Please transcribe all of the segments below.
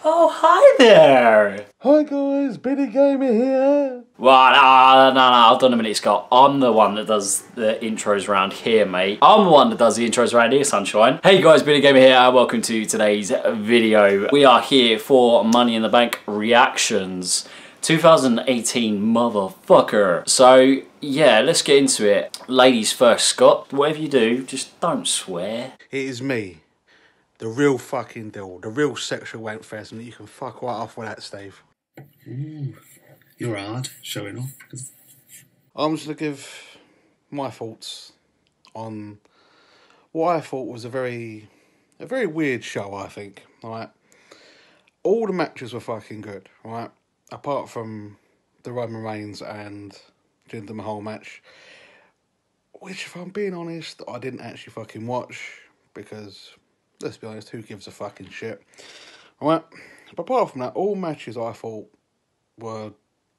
Oh, hi there! Hi guys, Billy Gamer here. Well, no, hold on a minute, Scott. I'm the one that does the intros around here, mate. I'm the one that does the intros around here, sunshine. Hey guys, Billy Gamer here, and welcome to today's video. We are here for Money in the Bank Reactions 2018, motherfucker. So, yeah, let's get into it. Ladies first, Scott. Whatever you do, just don't swear. It is me, the real fucking deal, the real sexual wank fest, and you can fuck right off with that, Steve. Ooh, you're hard, showing off. I'm just going to give my thoughts on what I thought was a very weird show, I think, right? All the matches were fucking good, right? Apart from the Roman Reigns and Jinder Mahal match, which, if I'm being honest, I didn't actually fucking watch, because, let's be honest, who gives a fucking shit, right? But apart from that, all matches I thought were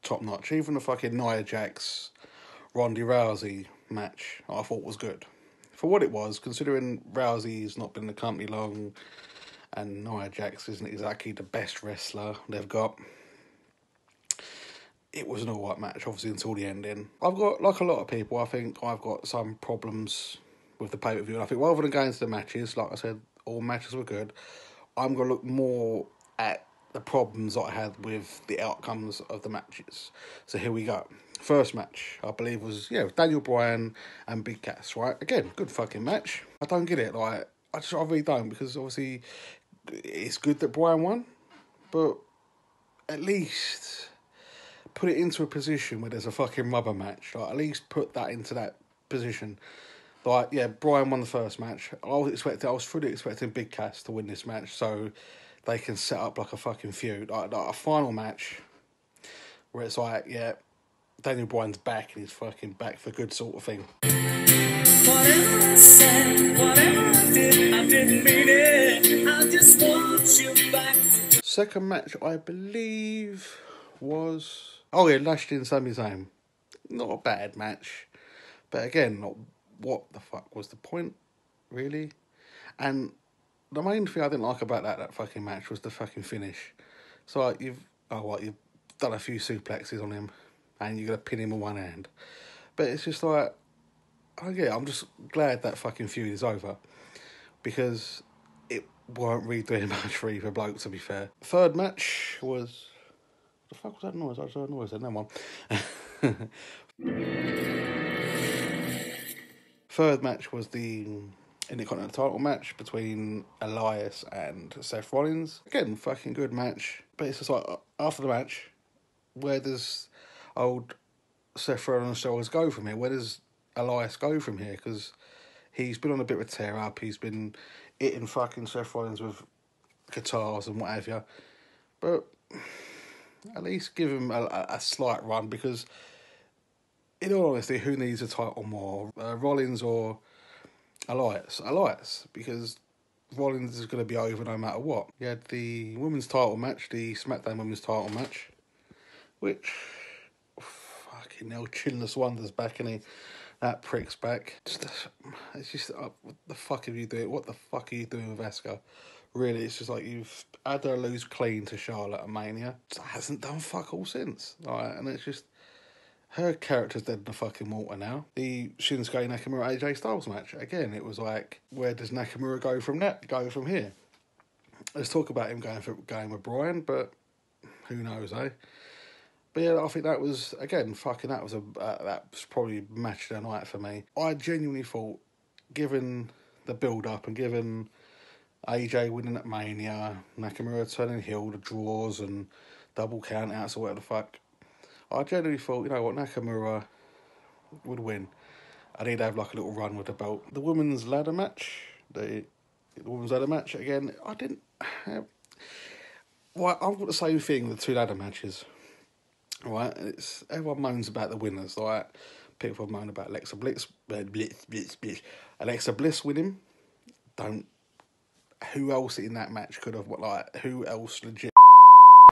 top notch. Even the fucking Nia Jax, Ronda Rousey match, I thought was good. For what it was, considering Rousey's not been in the company long, and Nia Jax isn't exactly the best wrestler they've got, it was an alright match, obviously, until the ending. I've got, like a lot of people, I think I've got some problems with the pay-per-view, and I think rather than going to the matches, like I said, all matches were good, I'm going to look more at the problems that I had with the outcomes of the matches. So here we go. First match, I believe, was, Daniel Bryan and Big Cass, right? Again, good fucking match. I don't get it, like, I really don't, because obviously it's good that Bryan won, but at least put it into a position where there's a fucking rubber match. Like, at least put that into that position. Like, yeah, Bryan won the first match. I was fully expecting Big Cass to win this match, so they can set up like a fucking feud, like a final match where it's like, yeah, Daniel Bryan's back and he's fucking back for good, sort of thing. Whatever I said, whatever I didn't mean it. I just want you back. Second match, I believe, was Lashley and Sami Zayn. Not a bad match, but again, not what the fuck was the point, really? And the main thing I didn't like about that fucking match was the fucking finish. So like, you've done a few suplexes on him, and you're gonna pin him with one hand. But it's just like, I'm just glad that fucking feud is over, because it weren't really doing much for either bloke, to be fair. Third match was, the fuck was that noise? I was heard noise then, that one. Third match was the Intercontinental title match between Elias and Seth Rollins. Again, fucking good match. But it's just like, after the match, where does old Seth Rollins always go from here? Where does Elias go from here? Because he's been on a bit of a tear up. He's been hitting fucking Seth Rollins with guitars and what have you. But at least give him a slight run, because in all honesty, who needs a title more? Rollins or Elias, because Rollins is going to be over no matter what. You had the women's title match, the SmackDown women's title match, which, fucking hell, Chinless Wonder's back, and that prick's back. It's just, what the fuck are you doing? What the fuck are you doing with Asuka? Really, it's just like you've had her lose clean to Charlotte at Mania. It hasn't done fuck all since. Right? And it's just, her character's dead in the fucking water now. The Shinsuke Nakamura AJ Styles match, again, it was like, where does Nakamura go from here? Let's talk about him going with Bryan, but who knows, eh? But yeah, I think that was, again, that was probably match of the night for me. I genuinely thought, given the build-up and given AJ winning at Mania, Nakamura turning heel, the draws and double count-outs or whatever the fuck, I genuinely thought, you know what, Nakamura would win. And he'd have like a little run with the belt. The women's ladder match, again, I didn't... Well, I've got the same thing with the two ladder matches. Right, everyone moans about the winners. Right, people moan about Alexa Bliss winning. Who else in that match could have? Who else legit?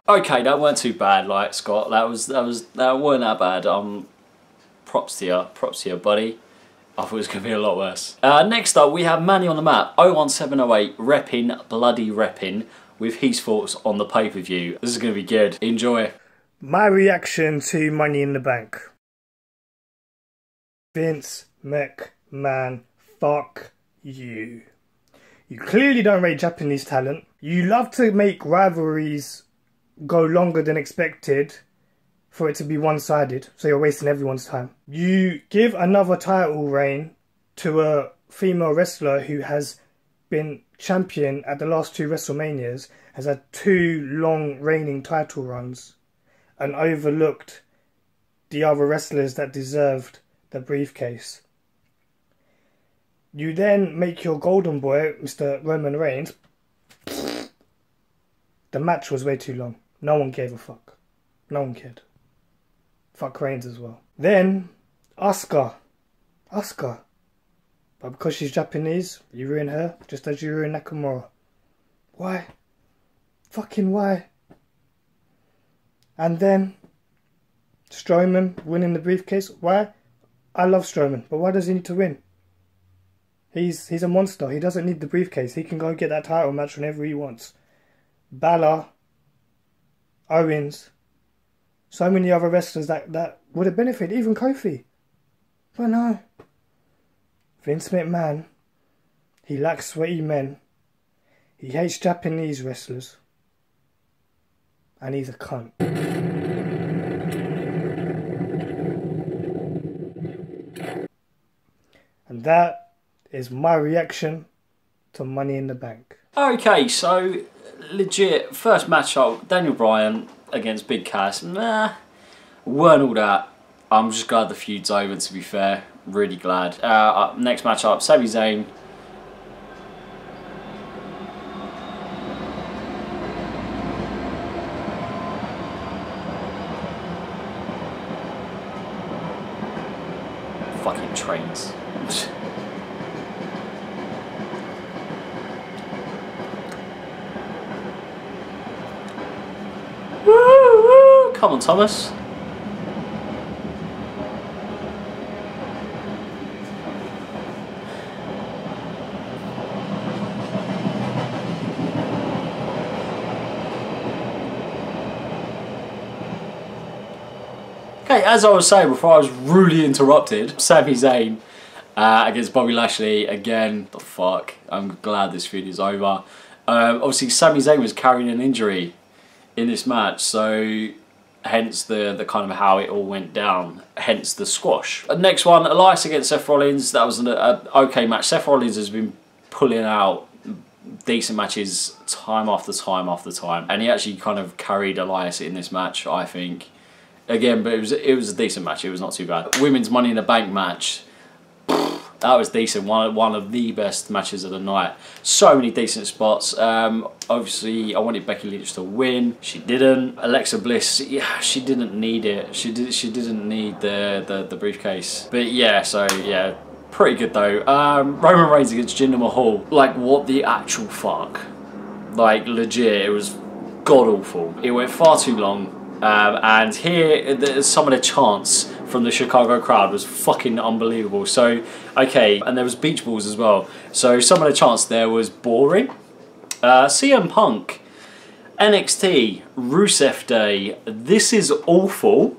Okay, that weren't too bad, like, Scott. That weren't that bad. Props to you, buddy. I thought it was going to be a lot worse. Next up, we have Money on the Map, 01708, bloody repping, with his thoughts on the pay-per-view. This is going to be good. Enjoy. My reaction to Money in the Bank. Vince McMahon, fuck you. You clearly don't rate Japanese talent. You love to make rivalries go longer than expected for it to be one-sided, so you're wasting everyone's time. You give another title reign to a female wrestler who has been champion at the last 2 WrestleManias, has had 2 long reigning title runs, and overlooked the other wrestlers that deserved the briefcase. You then make your golden boy, Mr. Roman Reigns. The match was way too long. No one gave a fuck. No one cared. Fuck Reigns as well. Then, Asuka. But because she's Japanese, you ruin her just as you ruin Nakamura. Why? Fucking why? And then, Strowman winning the briefcase. Why? I love Strowman, but why does he need to win? He's a monster. He doesn't need the briefcase. He can go get that title match whenever he wants. Balor, Owens, so many other wrestlers that would have benefited, even Kofi. But no. Vince McMahon, he lacks sweaty men. He hates Japanese wrestlers. And he's a cunt. And that is my reaction to Money in the Bank. Okay, so legit, first matchup, Daniel Bryan against Big Cass. Nah, weren't all that. I'm just glad the feud's over, to be fair. Really glad. Next matchup, Sami Zayn. Fucking trains. Woo! Come on, Thomas. Okay, as I was saying before I was rudely interrupted, Sami Zayn against Bobby Lashley again. The fuck. I'm glad this feud is over. Obviously, Sami Zayn was carrying an injury in this match, so hence the kind of how it all went down, hence the squash. Next one, Elias against Seth Rollins. That was an okay match. Seth Rollins has been pulling out decent matches time after time after time, and he actually kind of carried Elias in this match, I think. Again, but it was a decent match. It was not too bad. Women's Money in the Bank match. That was decent. One of the best matches of the night. So many decent spots. Obviously, I wanted Becky Lynch to win. She didn't. Alexa Bliss, yeah, she didn't need it. She didn't need the briefcase. But yeah, so yeah, pretty good though. Roman Reigns against Jinder Mahal. Like, what the actual fuck? Like, legit, it was god awful. It went far too long. And here, some of the chants from the Chicago crowd was fucking unbelievable. So, okay, and there was beach balls as well. So some of the chants there was boring. CM Punk, NXT, Rusev Day, this is awful.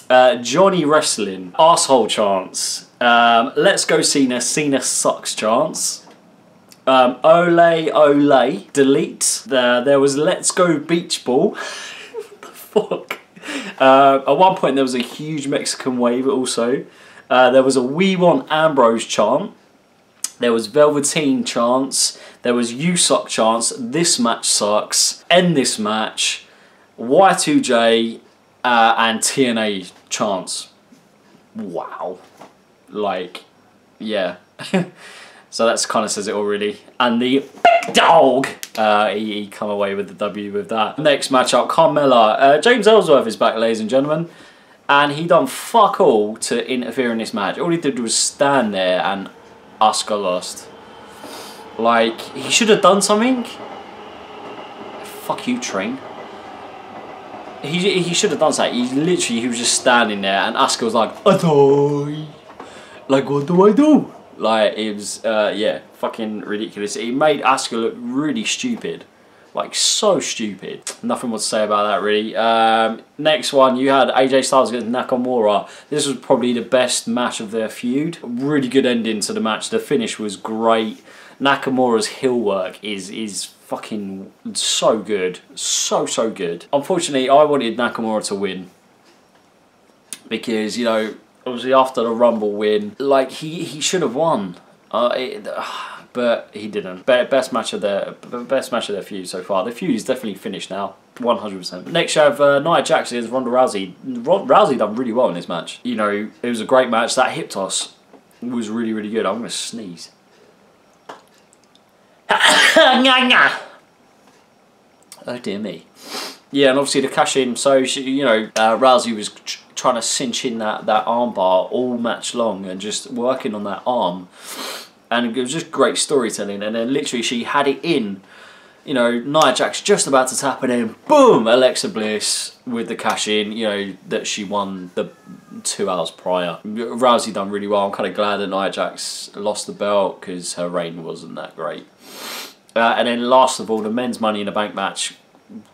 Johnny Wrestling, asshole chants. Let's go Cena, Cena sucks chants. Ole, Ole, delete. There was Let's Go Beach Ball. Fuck. At one point there was a huge Mexican wave also. There was a We Want Ambrose chant. There was Velveteen chants. There was You Suck chants. This match sucks. End this match. Y2J and TNA chants. Wow. Like, yeah. So that's kind of says it all really. And the big dog, he come away with the W with that. Next matchup, Carmella. James Ellsworth is back, ladies and gentlemen. And he done fuck all to interfere in this match. All he did was stand there and Asuka lost. Like, he should have done something. Fuck you, Train. He should have done something. He was just standing there and Asuka was like, I die. Like, what do I do? Like, it was, yeah, fucking ridiculous. It made Asuka look really stupid. Like, so stupid. Nothing more to say about that, really. Next one, you had AJ Styles against Nakamura. This was probably the best match of their feud. Really good ending to the match. The finish was great. Nakamura's heel work is fucking so good. So good. Unfortunately, I wanted Nakamura to win. Because, you know, obviously after the Rumble win, like, he should have won. But he didn't. Best match of their feud so far. The feud is definitely finished now, 100%. Next, you have Nia Jax against Ronda Rousey. Rousey done really well in this match. You know, it was a great match. That hip toss was really good. I'm gonna sneeze. Oh dear me. Yeah, and obviously the cash in. So she, you know, Rousey was trying to cinch in that armbar all match long and just working on that arm. And it was just great storytelling. And then literally she had it in. You know, Nia Jax just about to tap it in. Boom! Alexa Bliss with the cash in. You know, that she won the 2 hours prior. Rousey done really well. I'm kind of glad that Nia Jax lost the belt because her reign wasn't that great. And then last of all, the men's Money in the Bank match.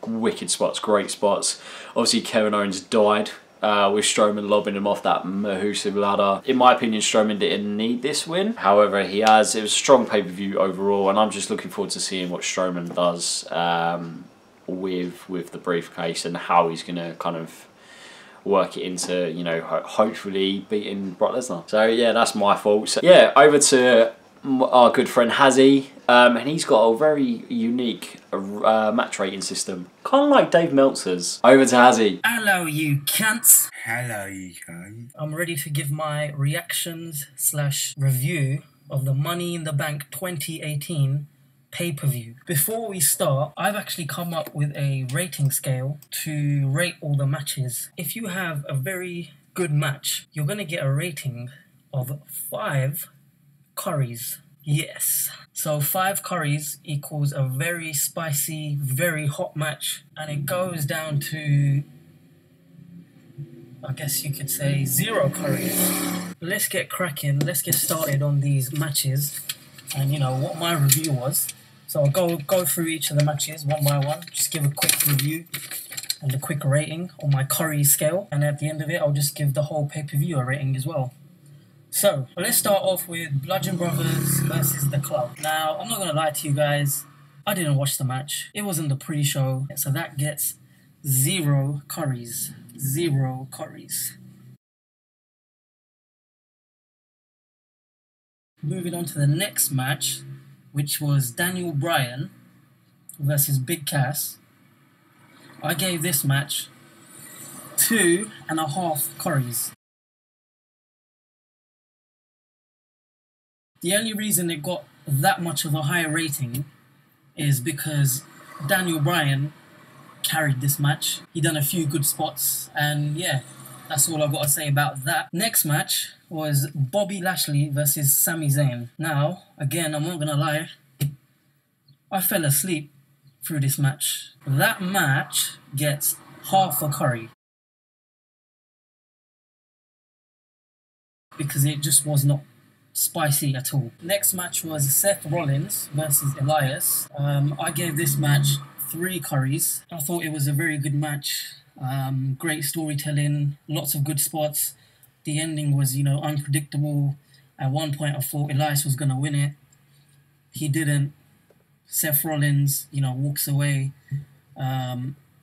Wicked spots, great spots. Obviously, Kevin Owens died. With Strowman lobbing him off that massive ladder. In my opinion, Strowman didn't need this win. However, he has. It was a strong pay-per-view overall, and I'm just looking forward to seeing what Strowman does with the briefcase and how he's going to kind of work it into, you know, hopefully beating Brock Lesnar. So yeah, that's my fault. So, yeah, over to our good friend Hazzy, and he's got a very unique match rating system, kind of like Dave Meltzer's. Over to Hazzy. Hello, you cunts. Hello, you guys. I'm ready to give my reactions / review of the Money in the Bank 2018 pay-per-view. Before we start, I've actually come up with a rating scale to rate all the matches. If you have a very good match, you're going to get a rating of 5 curries. Yes. So 5 curries equals a very spicy, very hot match. And it goes down to, I guess you could say, 0 curries. Let's get cracking. Let's get started on these matches. And you know what my review was. So I'll go through each of the matches one by one. Just give a quick review and a quick rating on my curry scale. And at the end of it, I'll just give the whole pay-per-view a rating as well. So, let's start off with Bludgeon Brothers versus The Club. Now, I'm not going to lie to you guys, I didn't watch the match. It wasn't the pre-show, so that gets 0 curries. 0 curries. Moving on to the next match, which was Daniel Bryan versus Big Cass. I gave this match 2.5 curries. The only reason it got that much of a higher rating is because Daniel Bryan carried this match. He done a few good spots, and yeah, that's all I've got to say about that. Next match was Bobby Lashley versus Sami Zayn. Now, again, I'm not gonna lie, I fell asleep through this match. That match gets half a curry. Because it just was not spicy at all. Next match was Seth Rollins versus Elias. I gave this match 3 curries. I thought it was a very good match. Great storytelling, lots of good spots. The ending was, you know, unpredictable. At one point I thought Elias was going to win it. He didn't. Seth Rollins, you know, walks away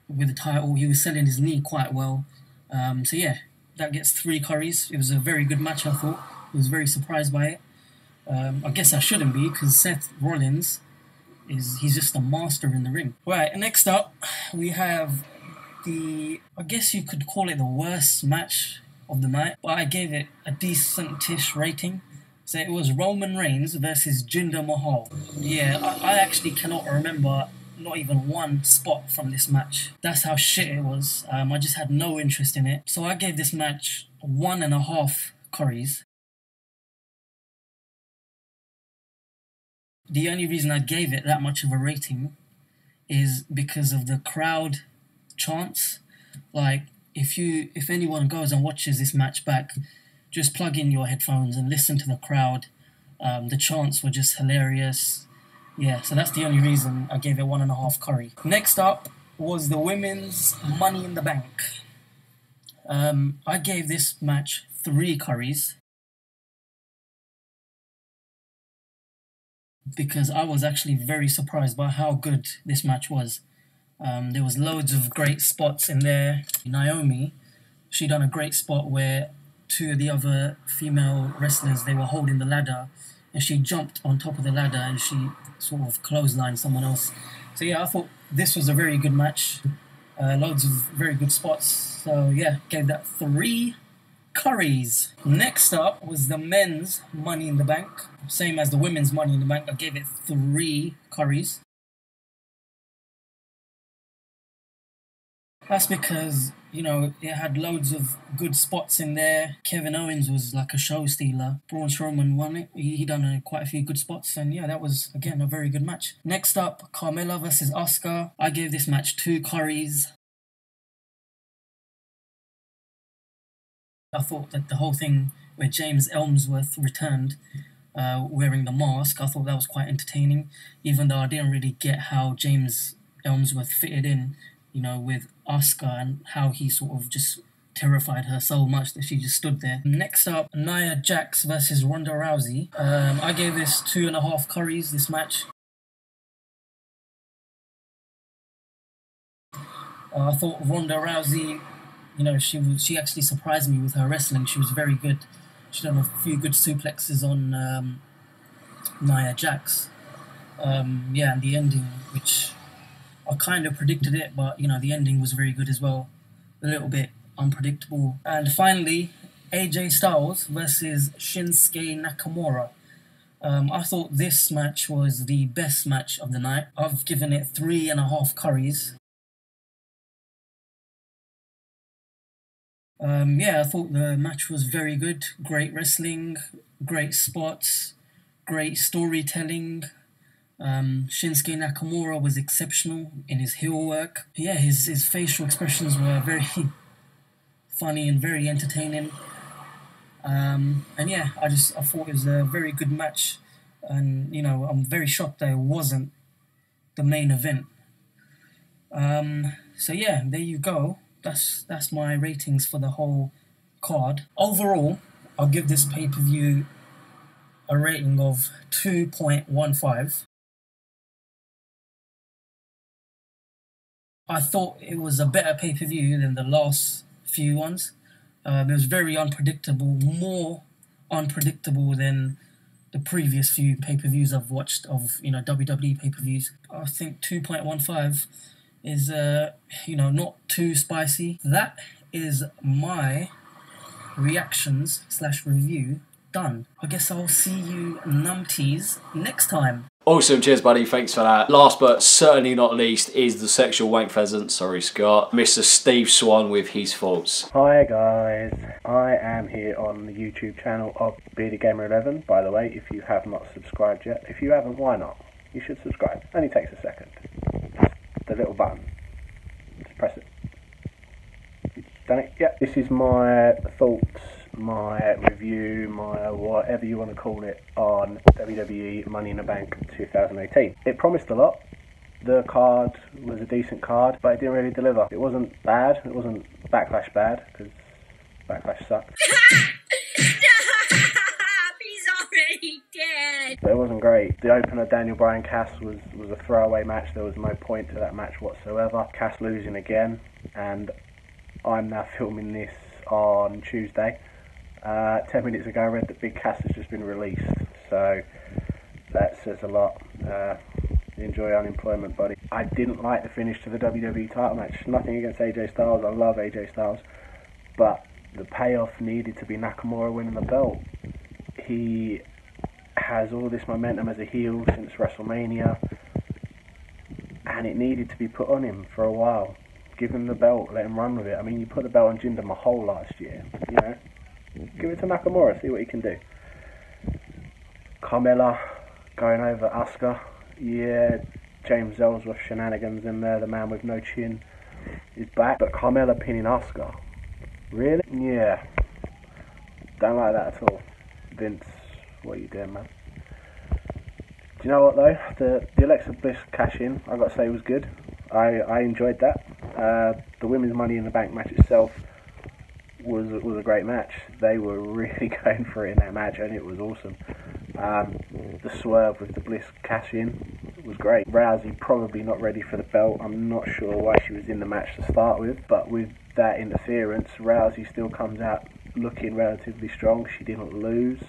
with the title. He was selling his knee quite well. So yeah, that gets 3 curries. It was a very good match, I thought. I was very surprised by it. I guess I shouldn't be, because Seth Rollins he's just a master in the ring. Right, next up we have I guess you could call it the worst match of the night, but I gave it a decent-ish rating. So it was Roman Reigns versus Jinder Mahal. Yeah, I actually cannot remember not even one spot from this match. That's how shit it was. I just had no interest in it. So I gave this match 1.5 curries. The only reason I gave it that much of a rating is because of the crowd chants. Like, if anyone goes and watches this match back, just plug in your headphones and listen to the crowd. The chants were just hilarious. Yeah, so that's the only reason I gave it 1.5 curry. Next up was the women's Money in the Bank. I gave this match 3 curries because I was actually very surprised by how good this match was. There was loads of great spots in there. Naomi, she done a great spot where 2 of the other female wrestlers, they were holding the ladder, and she jumped on top of the ladder and she sort of clotheslined someone else. So yeah, I thought this was a very good match. Loads of very good spots. So yeah, gave that 3 curries. Next up was the men's Money in the Bank. Same as the women's Money in the Bank. I gave it 3 curries. That's because, you know, it had loads of good spots in there. Kevin Owens was like a show stealer. Braun Strowman won it. He done quite a few good spots. And yeah, that was, again, a very good match. Next up, Carmella versus Asuka. I gave this match 2 curries. I thought that the whole thing where James Ellsworth returned wearing the mask, I thought that was quite entertaining. Even though I didn't really get how James Ellsworth fitted in, you know, with Asuka and how he sort of just terrified her so much that she just stood there. Next up, Nia Jax versus Ronda Rousey. I gave this 2.5 curries, this match. I thought Ronda Rousey, you know, she actually surprised me with her wrestling. She was very good. She done a few good suplexes on Nia Jax. Yeah, and the ending, which I kind of predicted it, but, you know, the ending was very good as well. A little bit unpredictable. And finally, AJ Styles versus Shinsuke Nakamura. I thought this match was the best match of the night. I've given it 3.5 curries. Yeah, I thought the match was very good. Great wrestling, great spots, great storytelling. Shinsuke Nakamura was exceptional in his heel work. Yeah, his facial expressions were very funny and very entertaining. And yeah, I thought it was a very good match. And, you know, I'm very shocked that it wasn't the main event. So yeah, there you go. That's my ratings for the whole card. Overall, I'll give this pay-per-view a rating of 2.15. I thought it was a better pay-per-view than the last few ones. It was very unpredictable, more unpredictable than the previous few pay-per-views I've watched of, you know, WWE pay-per-views. I think 2.15 is, you know, not too spicy. That is my reactions / review done. I guess I'll see you numpties next time. Awesome, cheers buddy, thanks for that. Last but certainly not least is the sexual wank pheasant, sorry Scott, Mr. Steve Swan with his thoughts. Hi guys, I am here on the YouTube channel of Bearded Gamer 11, by the way, if you have not subscribed yet. If you haven't, why not? You should subscribe, only takes a second. The little button, just press it. You've done it? Yeah. This is my thoughts, my review, my whatever you want to call it on WWE Money in the Bank 2018. It promised a lot. The card was a decent card, but it didn't really deliver. It wasn't bad. It wasn't Backlash bad, because Backlash sucked. He's already dead. But it wasn't great. The opener, Daniel Bryan Cass, was a throwaway match. There was no point to that match whatsoever. Cass losing again, and I'm now filming this on Tuesday. 10 minutes ago I read that Big Cass has just been released, so that says a lot. Enjoy unemployment, buddy. I didn't like the finish to the WWE title match. Nothing against AJ Styles, I love AJ Styles, but the payoff needed to be Nakamura winning the belt. He has all this momentum as a heel since WrestleMania, and it needed to be put on him for a while. Give him the belt, let him run with it. I mean, you put the belt on Jinder Mahal last year, you know. Give it to Nakamura, see what he can do. Carmella going over Asuka. Yeah, James Ellsworth shenanigans in there. The man with no chin is back. But Carmella pinning Asuka. Really? Yeah. Don't like that at all. Vince, what are you doing, man? Do you know what though? The Alexa Bliss cash-in, I got to say, was good. I enjoyed that. The women's Money in the Bank match itself was a great match. They were really going for it in that match, and it was awesome. The swerve with the Bliss cash-in was great. Rousey probably not ready for the belt. I'm not sure why she was in the match to start with, but with that interference, Rousey still comes out looking relatively strong. She didn't lose.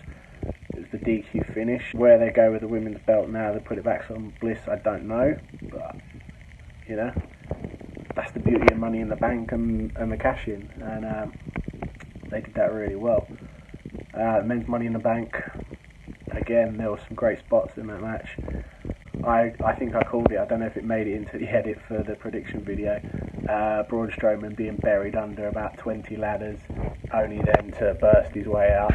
It was the DQ finish. Where they go with the women's belt now, they put it back on Bliss, I don't know, but you know, that's the beauty of Money in the Bank and the cash-in, and they did that really well. Men's Money in the Bank, again, there were some great spots in that match. I think I called it, I don't know if it made it into the edit for the prediction video, Braun Strowman being buried under about 20 ladders, only then to burst his way out.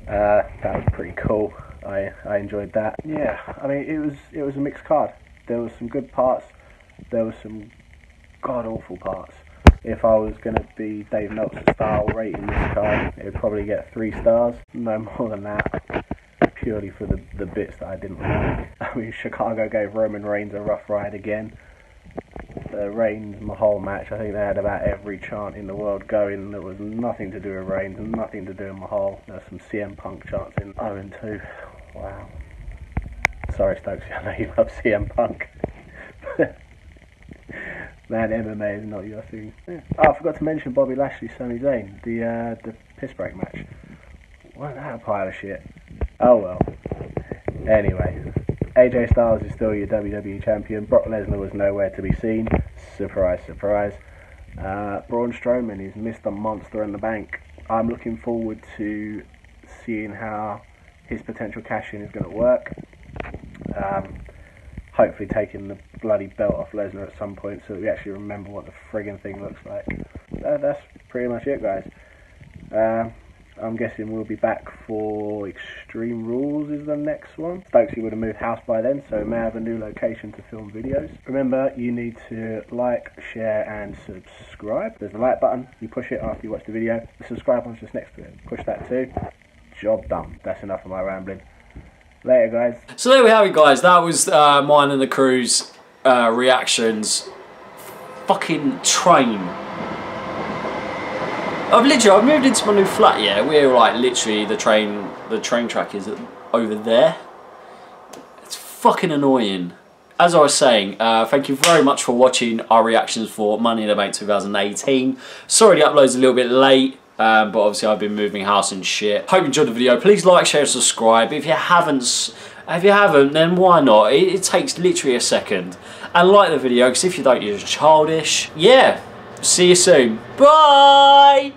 That was pretty cool. I enjoyed that. Yeah, I mean, it was a mixed card. There was some good parts, there was some god-awful parts. If I was going to be Dave Meltzer style rating this card, it would probably get 3 stars, no more than that, purely for the bits that I didn't like. I mean, Chicago gave Roman Reigns a rough ride again. The Reigns-Mahal match, I think they had about every chant in the world going. There was nothing to do with Reigns and nothing to do with Mahal. There was some CM Punk chants in 0-2. Wow. Sorry, Stokesy, I know you love CM Punk. Man, MMA is not your thing. Yeah. Oh, I forgot to mention Bobby Lashley, Sami Zayn, the piss break match. Wasn't that a pile of shit? Oh well. Anyway, AJ Styles is still your WWE champion. Brock Lesnar was nowhere to be seen. Surprise, surprise. Braun Strowman is Mr. Monster in the Bank. I'm looking forward to seeing how his potential cash-in is going to work. Hopefully taking the bloody belt off Lesnar at some point so that we actually remember what the friggin' thing looks like. That's pretty much it, guys. I'm guessing we'll be back for Extreme Rules is the next one. Stokesy would have moved house by then, so we may have a new location to film videos. Remember, you need to like, share and subscribe. There's the like button, you push it after you watch the video. The subscribe button's just next to it. Push that too. Job done. That's enough of my rambling. Later, guys. So there we have it, guys. That was mine and the crew's reactions. Fucking train. I've moved into my new flat. Yeah, we're like literally the train track is over there. It's fucking annoying. As I was saying, thank you very much for watching our reactions for Money in the Bank 2018. Sorry the upload's a little bit late. But obviously I've been moving house and shit. Hope you enjoyed the video. Please like, share, and subscribe. If you haven't, then why not? It takes literally a second. And like the video, because if you don't, you're childish. Yeah. See you soon. Bye.